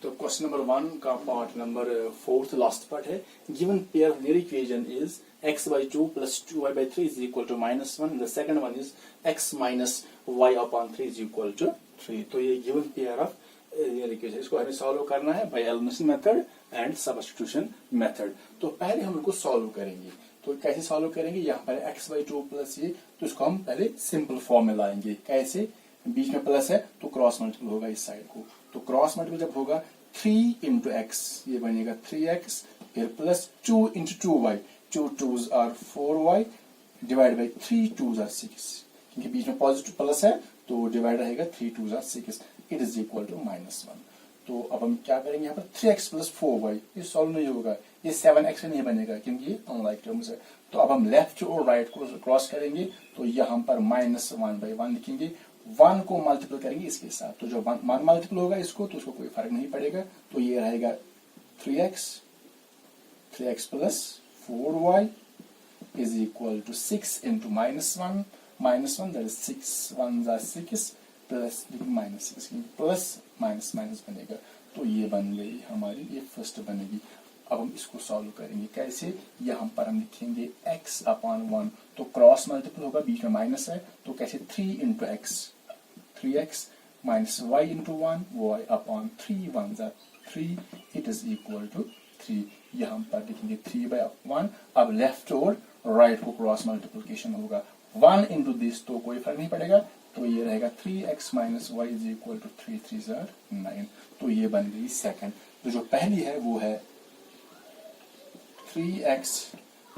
तो question number 1 का part number 4 last part है. Given pair of linear equation is x by 2 plus 2y by 3 is equal to -1. The second one is x minus y upon 3 is equal to 3. तो ये given pair of linear equation, इसको हमें solve करना है by elimination method and substitution method. तो पहले हम इनको सॉल्व करेंगे. तो कैसे सॉल्व करेंगे? यहाँ पर x by 2 प्लस ये, तो इसको हम पहले सिंपल फॉर्म में लाएंगे. कैसे? बीच में प्लस है तो क्रॉस मल्टीपल होगा इस साइड को. तो क्रॉस मल्टीपल जब होगा 3 इंटू एक्स, ये बनेगा 3x, फिर plus 2 into 2y, 2 2s are 4y divide by 3 2s are 6. क्योंकि बीच में पॉजिटिव प्लस है तो डिवाइड रहेगा 3 2s are 6. It is equal to -1. तो अब हम क्या करेंगे? यहाँ पर 3x प्लस 4y, ये सॉल्व नहीं होगा, ये 7x नहीं बनेगा क्योंकि ये अनलाइक टर्म्स है. तो अब हम लेफ्ट और राइट को क्रॉस करेंगे. तो यहाँ पर -1/1 लिखेंगे. 1 को मल्टीपल करेंगे इसके साथ, तो जो 1 मल्टीपल होगा इसको, तो उसको कोई फर्क नहीं पड़ेगा. तो ये रहेगा 3x plus 4y is equal to 6 into -1 that is 6 1s are 6 plus -6 plus minus minus बनेगा. तो ये बन गई हमारी, ये फर्स्ट बनेगी. अब हम इसको सॉल्व करेंगे. कैसे? यहाँ पर हम लिखेंगे x अपॉन 1, तो क्रॉस मल्टीपल होगा, बीच में माइनस है, तो कैसे 3 into x, 3x minus y into 1, y upon 3 1s are 3. It is equal to 3. यहाँ पर लिखेंगे 3/1. अब लेफ्ट और राइट को क्रॉस मल्टीप्लिकेशन होगा. 1 इंटू दिस, तो कोई फर्क नहीं पड़ेगा, तो ये रहेगा 3x minus y is equal to 3 3s are 9. तो ये बन गई सेकंड. तो जो पहली है वो है 3x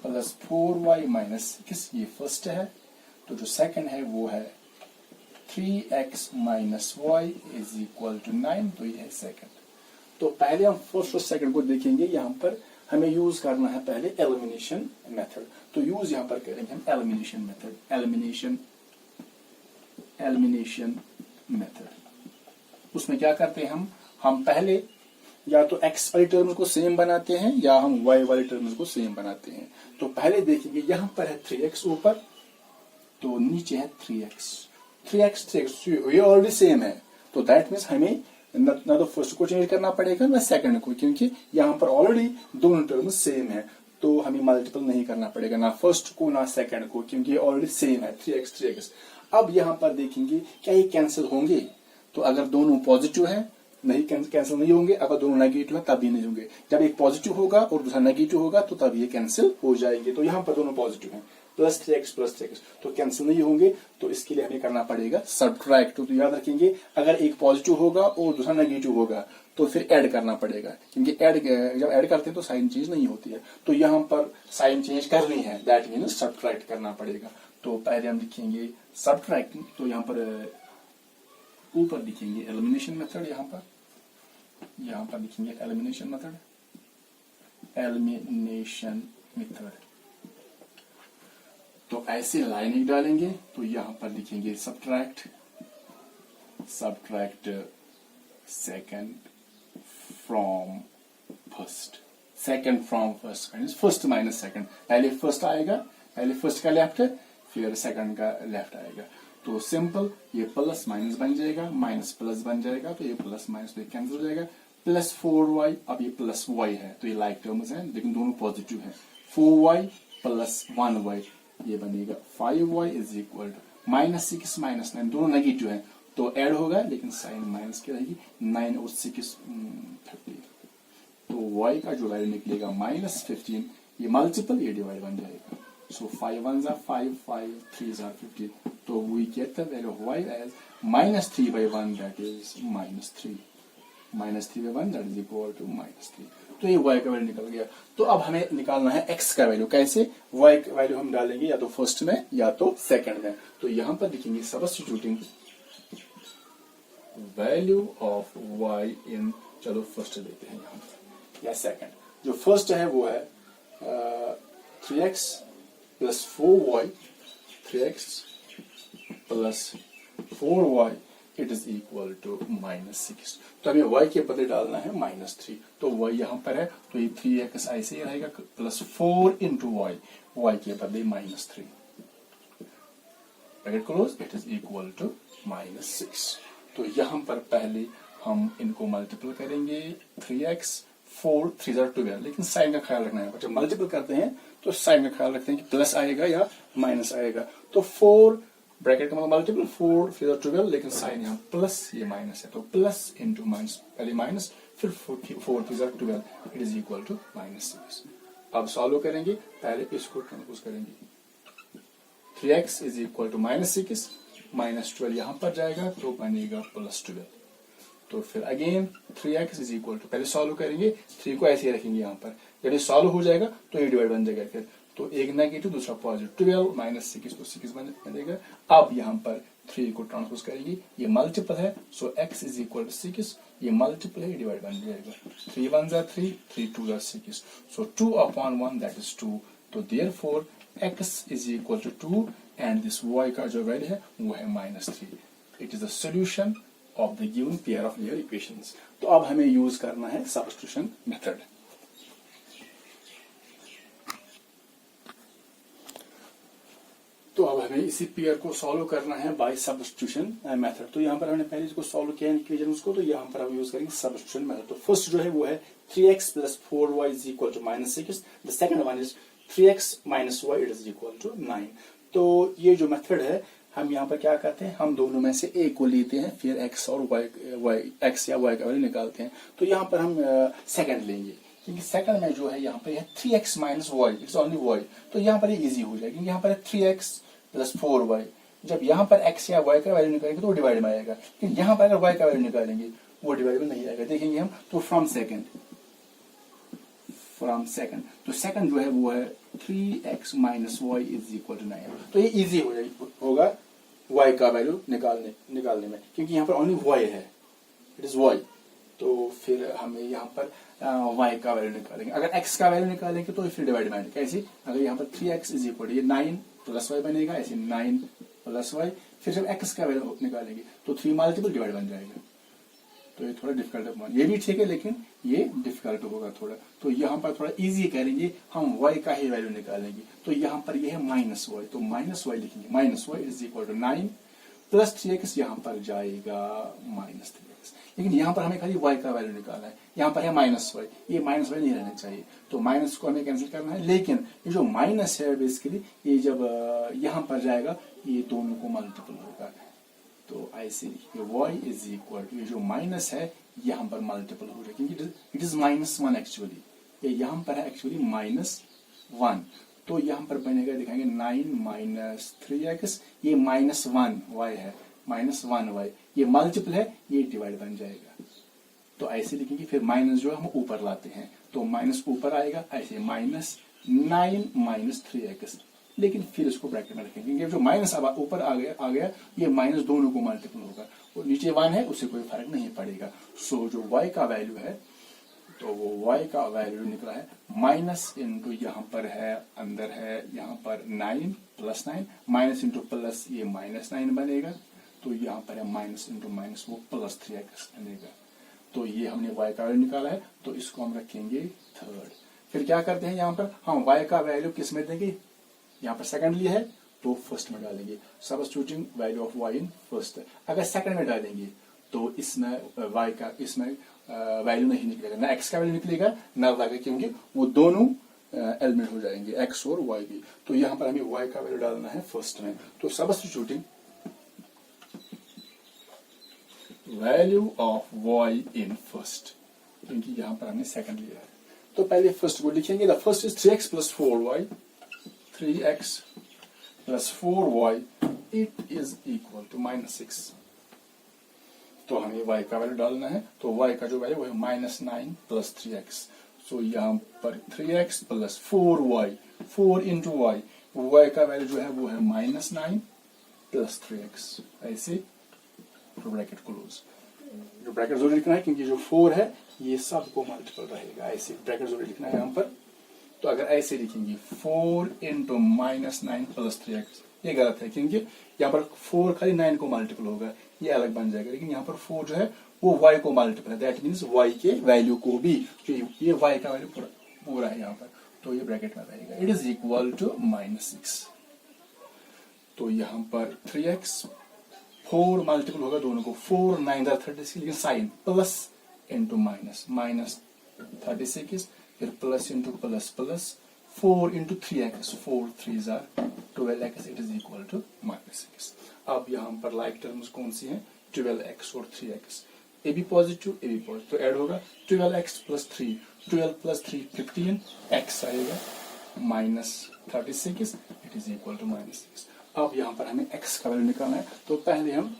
प्लस 4y माइनस 6, ये फर्स्ट है. तो जो सेकंड है वो है 3x minus y is equal to 9. तो ये है सेकंड. तो पहले हम फर्स्ट और सेकंड को देखेंगे. यहाँ पर हमें यूज करना है पहले एलिमिनेशन मेथड. तो यूज यहाँ पर करेंगे हम एलिमिनेशन मेथड. एलिमिनेशन मेथड, उसमें क्या करते हैं हम पहले या तो x वाली टर्म्स को सेम बनाते हैं या हम y वाली टर्म्स को सेम बनाते हैं. तो पहले देखेंगे यहाँ पर है 3x ऊपर, तो नीचे है 3x, ये ऑलरेडी सेम है. तो दैट मीन्स हमें ना तो फर्स्ट को चेंज करना पड़ेगा ना सेकंड को, क्योंकि यहाँ पर ऑलरेडी दोनों टर्म्स सेम है. तो हमें मल्टीपल नहीं करना पड़ेगा ना फर्स्ट को ना सेकंड को, क्योंकि ऑलरेडी सेम है 3x. अब यहाँ पर देखेंगे क्या ये कैंसिल होंगे. तो अगर दोनों पॉजिटिव है नहीं, कैंसिल नहीं होंगे. अगर दोनों नेगेटिव है तब भी नहीं होंगे. जब एक पॉजिटिव होगा और दूसरा नेगेटिव होगा तो तब ये कैंसिल हो जाएंगे. तो यहाँ पर दोनों पॉजिटिव हैं, प्लस 3x तो कैंसिल नहीं होंगे. तो इसके लिए हमें करना पड़ेगा सब्ट्रैक्ट. तो याद रखेंगे अगर एक पॉजिटिव होगा और दूसरा नेगेटिव होगा तो फिर ऐड करना पड़ेगा, क्योंकि जब ऐड करते हैं तो साइन चेंज नहीं होती है. तो यहाँ पर साइन चेंज करनी है, दैट मीन्स सब्ट्रैक्ट करना पड़ेगा. तो पहले हम लिखेंगे सब्ट्रैक्ट. तो यहाँ पर ऊपर लिखेंगे एलिमिनेशन मेथड. यहाँ पर लिखेंगे एलिमिनेशन मेथड. तो ऐसे लाइन डालेंगे. तो यहाँ पर लिखेंगे subtract second from first. First minus second. पहले फर्स्ट आएगा, पहले फर्स्ट का लेफ्ट है, फिर सेकंड का लेफ्ट आएगा. तो सिंपल, ये प्लस माइनस बन जाएगा, माइनस प्लस बन जाएगा. तो ये प्लस माइनस तो कैंसिल हो जाएगा. प्लस 4y, अब ये प्लस y है, तो ये लाइक टर्म्स हैं लेकिन दोनों पॉजिटिव हैं. 4y प्लस 1y, ये बनेगा 5y इज इक्वल टू -6 -9, दोनों नेगेटिव हैं तो ऐड होगा लेकिन साइन माइनस की रहेगी. 9 और 6 30. तो y का जो वैल्यू निकलेगा -15, ये मल्टीपल, ये डिवाइड बन जाएगा. So 5 1s are 5, 5 3s are 15. So we get the value of y as -3/1, that is -3. -3/1 that is equal to -3. तो ये y का वैल्यू निकल गया. तो अब हमें निकालना है x का वैल्यू. कैसे? y का वैल्यू हम डालेंगे या तो फर्स्ट में या तो सेकंड में. तो यहाँ पर लिखेंगे सब्स्टिट्यूटिंग वैल्यू ऑफ y इन, चलो फर्स्ट लेते हैं यहाँ पर या सेकंड. जो फर्स्ट है वो है 3x plus 4y, 3x plus 4y it is equal to -6. तो हमें y के बदले डालना है -3. तो y यहाँ पर है तो ये 3x ऐसे ही रहेगा, प्लस 4 इंटू y के बदले -3. Bracket close, it is equal to -6. तो यहाँ पर पहले हम इनको मल्टीपल करेंगे 3x 4 3 12, लेकिन साइन का ख्याल रखना है। जब मल्टीपल करते हैं तो साइन का ख्याल रखते हैं कि प्लस आएगा या माइनस आएगा। तो 4 ब्रैकेट का मतलब मल्टीपल 4 3 12, लेकिन साइन यहाँ प्लस ये माइनस है, तो प्लस इंटू माइनस, पहले माइनस फिर 4 3 12, इट इज इक्वल टू -6। अब सॉल्व करेंगे, पहले इसको ट्रांसपोज करेंगे। 3x इज इक्वल टू -6, -12 यहां पर जाएगा तो बनेगा +12। तो फिर again 3x is equal to, पहले सॉल्व करेंगे, 3 को ऐसे ही रखेंगे यहाँ पर, जब ये सॉल्व हो जाएगा तो ये डिवाइड बन जाएगा फिर, तो एक नेगेटिव दूसरा पॉजिटिव, 12 -6 तो 6 बनेगा। अब यहाँ पर 3 को ट्रांसपोज करेंगे, ये मल्टीपल है, सो x इज इक्वल टू 6, ये मल्टीपल है, डिवाइड बन जाएगा, 3 1 जा 3, 3 2 जा 6, सो 2/1 दैट इज 2। तो therefore x is equal to 2 and this y का जो वैल्यू है वो है -3। It is the solution of the given pair of linear equations. तो अब हमें यूज करना है सब्स्टिट्यूशन मेथड। तो अब हमें इसी पेयर को सॉल्व करना है बाय सब्स्टिट्यूशन मेथड। तो यहाँ पर हमने पहले इसको सॉल्व किया इक्वेशन उसको, तो यहाँ पर हम यूज करेंगे सब्स्टिट्यूशन मेथड। तो फर्स्ट जो है वो है 3x + 4y is equal to -6। The second one is 3x - y it is equal to 9। तो ये जो मेथड है, हम यहाँ पर क्या करते हैं, हम दोनों में से एक को लेते हैं, फिर x और y x या y का वैल्यू निकालते हैं। तो यहाँ पर हम सेकंड लेंगे, क्योंकि सेकंड में जो है यहाँ पर है 3x - y, it's only y, तो यहाँ पर ये इजी हो जाएगा, क्योंकि यहाँ पर है 3x + 4y। जब यहाँ पर x या y का वैल्यू निकालेंगे तो वो डिवाइड में आएगा, क्योंकि यहाँ पर अगर y का वैल्यू निकालेंगे वो डिवाइड में नहीं आएगा। देखेंगे हम, तो फ्रॉम सेकंड, तो सेकंड जो है वो है 3x - y is equal to 9। तो ये इजी होगा y का वैल्यू निकालने में, क्योंकि यहाँ पर ओनली y है, इट इज y। तो फिर हमें यहाँ पर y का वैल्यू निकालेंगे। अगर x का वैल्यू निकालेंगे तो फिर डिवाइड में कैसे, अगर यहाँ पर 3x इज इक्वल टू, ये 9 + y बनेगा, ऐसे 9 + y, फिर जब x का वैल्यू निकालेंगे तो 3 मल्टीपल डिवाइड बन जाएगा। तो ये थोड़ा डिफिकल्ट है, ये भी ठीक है लेकिन ये डिफिकल्ट होगा थोड़ा। तो यहाँ पर थोड़ा इजी करेंगे, हम y का ही वैल्यू निकालेंगे। तो यहाँ पर ये है -y, तो -y लिखेंगे, -y is equal to 9 + 3x, यहाँ पर जाएगा -3x। लेकिन यहाँ पर हमें खाली y का वैल्यू निकालना है, यहाँ पर है -y, ये -y नहीं रहना चाहिए, तो माइनस को हमें कैंसिल करना है। लेकिन ये जो माइनस है बेसिकली, ये जब यहाँ पर जाएगा ये दोनों को मल्टीपल होगा, तो ऐसे लिखिए y इज इक्वल टू, ये जो माइनस है यहाँ पर मल्टीपल हो रहा है, क्योंकि इट इज -1 एक्चुअली, ये यहाँ पर है एक्चुअली -1। तो यहाँ पर बनेगा, दिखाएंगे 9 - 3x, ये -1 y है, -1 y, ये मल्टीपल है, ये डिवाइड बन जाएगा। तो ऐसे लिखेंगे, फिर माइनस जो है हम ऊपर लाते हैं, तो माइनस ऊपर आएगा, ऐसे -9 - 3x, लेकिन फिर इसको ब्रैकेट में रखेंगे, क्योंकि जो माइनस अब ऊपर आ गया, ये माइनस दोनों को मल्टीपल होगा, और नीचे 1 है, उससे कोई फर्क नहीं पड़ेगा। सो जो y का वैल्यू है, तो वो y का वैल्यू निकला है माइनस इंटू, यहाँ पर है अंदर है यहाँ पर 9 + 9, माइनस इंटू प्लस, ये -9 बनेगा, तो यहाँ पर है माइनस इंटू माइनस, वो +3x बनेगा। तो ये हमने y का वैल्यू निकाला है, तो इसको हम रखेंगे थर्ड। फिर क्या करते हैं, यहाँ पर हम y का वैल्यू किस में देंगे, यहाँ पर सेकंड लिया है तो फर्स्ट में डालेंगे, substituting value of y in first. अगर सेकंड में डालेंगे तो इसमें y का इसमें वैल्यू नहीं निकलेगा, ना x का वैल्यू निकलेगा ना y का, क्योंकि वो दोनों एलिमेंट हो जाएंगे, x और y भी। तो यहाँ पर हमें y का वैल्यू डालना है फर्स्ट में, तो substituting value of y in first, क्योंकि यहाँ पर हमने सेकंड लिया है। तो पहले फर्स्ट को लिखेंगे, the first is 3x + 4y, 3x + 4y, it is equal to -6। तो हमें y का वैल्यू डालना है, तो y का जो वैल्यू वो है -9 + 3x। सो यहाँ पर 3x + 4y, 4 इंटू y का वैल्यू जो है वो है -9 + 3x, ऐसे ब्रैकेट क्लोज। जो ब्रैकेट जरूर लिखना है, क्योंकि जो 4 है ये सबको मल्टीपल रहेगा, ऐसे ब्रैकेट जरूर लिखना है यहाँ पर। तो अगर ऐसे लिखेंगे 4 इंटू -9 + 3x, ये गलत है, क्योंकि यहाँ पर 4 खाली 9 को मल्टीपल होगा, ये अलग बन जाएगा, लेकिन यहाँ पर 4 जो है वो y को मल्टीपल है, दैट मीन्स y के वैल्यू को भी, ये y का वैल्यू पूरा है यहाँ पर, तो ये ब्रैकेट में रहेगा, इट इज इक्वल टू -6। तो यहाँ पर 3x 4 मल्टीपल होगा दोनों को, 4 9 36, लेकिन sign plus into minus, minus 36, फिर plus into plus plus 4 into 3x, 4 3 12x, it is equal to -6। अब यहाँ पर लाइक टर्म्स कौन सी हैं, 12x और 3x, ए भी पॉजिटिव ए भी पॉजिटिव, तो ऐड होगा 12x प्लस 3, 12 प्लस 3 15, x आएगा -36, इट इज इक्वल टू -6। अब यहाँ पर हमें x का वैल्यू निकालना है, तो पहले हम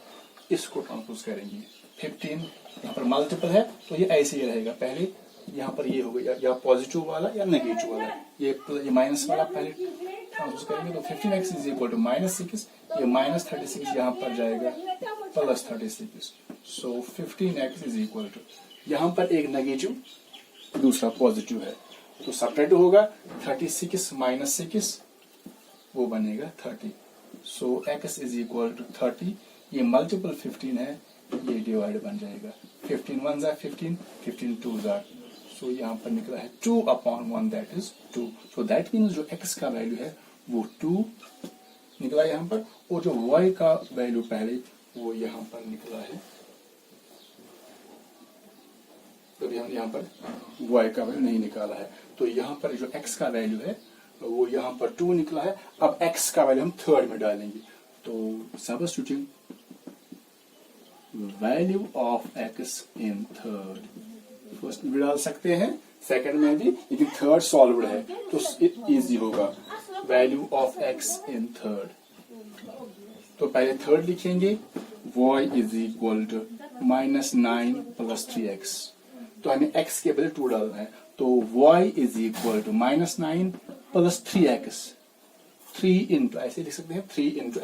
इसको ट्रांसपोज करेंगे। 15 यहाँ पर मल्टीपल है तो ये ऐसे ही रहेगा, पहले यहाँ पर ये होगा या पॉजिटिव वाला या नेगेटिव वाला, ये माइनस वाला पहले ट्रांसपोज करेंगे, तो 15x इज इक्वल टू -6, ये -36 यहाँ पर जाएगा +36, सो 15x इज इक्वल टू, यहाँ पर एक नेगेटिव दूसरा पॉजिटिव है, तो सब्ट्रैक्ट होगा 36 -6 वो बनेगा 30, सो x इज इक्वल टू 30, ये मल्टीपल 15 है, ये डिवाइड बन जाएगा, 15 1 15, 15 2 सो यहाँ पर निकला है 2/1, that is 2, so that means जो x का वैल्यू है वो 2 निकला यहाँ पर, और जो y का वैल्यू पहले वो यहाँ पर निकला है, तो हम यहाँ पर y का वैल्यू नहीं निकाला है, तो यहाँ पर जो x का वैल्यू है वो यहाँ पर 2 निकला है। अब x का वैल्यू हम थर्ड में डालेंगे, तो substituting value of x in third, first में डाल सकते हैं, सेकंड में भी, लेकिन थर्ड सॉल्व्ड है तो इजी होगा। Value of x in third, तो पहले थर्ड लिखेंगे, y is equal to -9 plus 3x, तो हमें x के बदले 2 डालना है, तो y is equal to -9 plus 3x, 3 into, ऐसे लिख सकते हैं 3 इंटू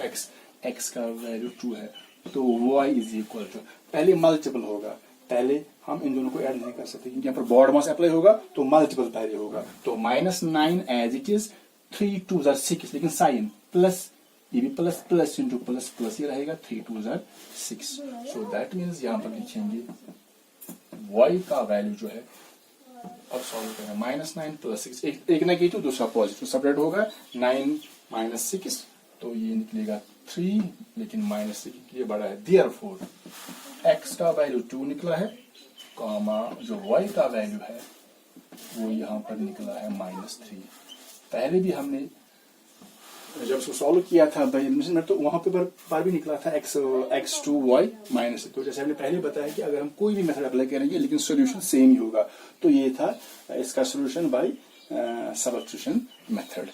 x का वैल्यू 2 है, तो y इज इक्वल टू, पहले मल्टीपल होगा, पहले हम इन दोनों को ऐड नहीं कर सकते क्योंकि यहाँ पर बॉर्ड मास अप्लाई होगा तो मल्टीपल पहले होगा, तो -9 एज इट इज, 3 2 6, लेकिन साइन प्लस, ये भी plus plus into plus plus, ये रहेगा 3 2 6, सो दैट मीन्स यहाँ पर लिखेंगे y का वैल्यू जो है, अब सॉल्व करें, -9 प्लस 6, एक नेगेटिव दूसरा पॉजिटिव, सेपरेट होगा 9 -6, तो ये निकलेगा 3, लेकिन -6 ये बड़ा है, देयरफॉर x का वैल्यू 2 निकला है, कॉमा जो y का वैल्यू है वो यहाँ पर निकला है -3। पहले भी हमने जब उसको सॉल्व किया था भाई, तो वहां पर भी निकला था x2y -, तो जैसे हमने पहले बताया कि अगर हम कोई भी मेथड अप्लाई करेंगे लेकिन सॉल्यूशन सेम ही होगा, तो ये था इसका सॉल्यूशन बाय सब्स्टिट्यूशन मेथड।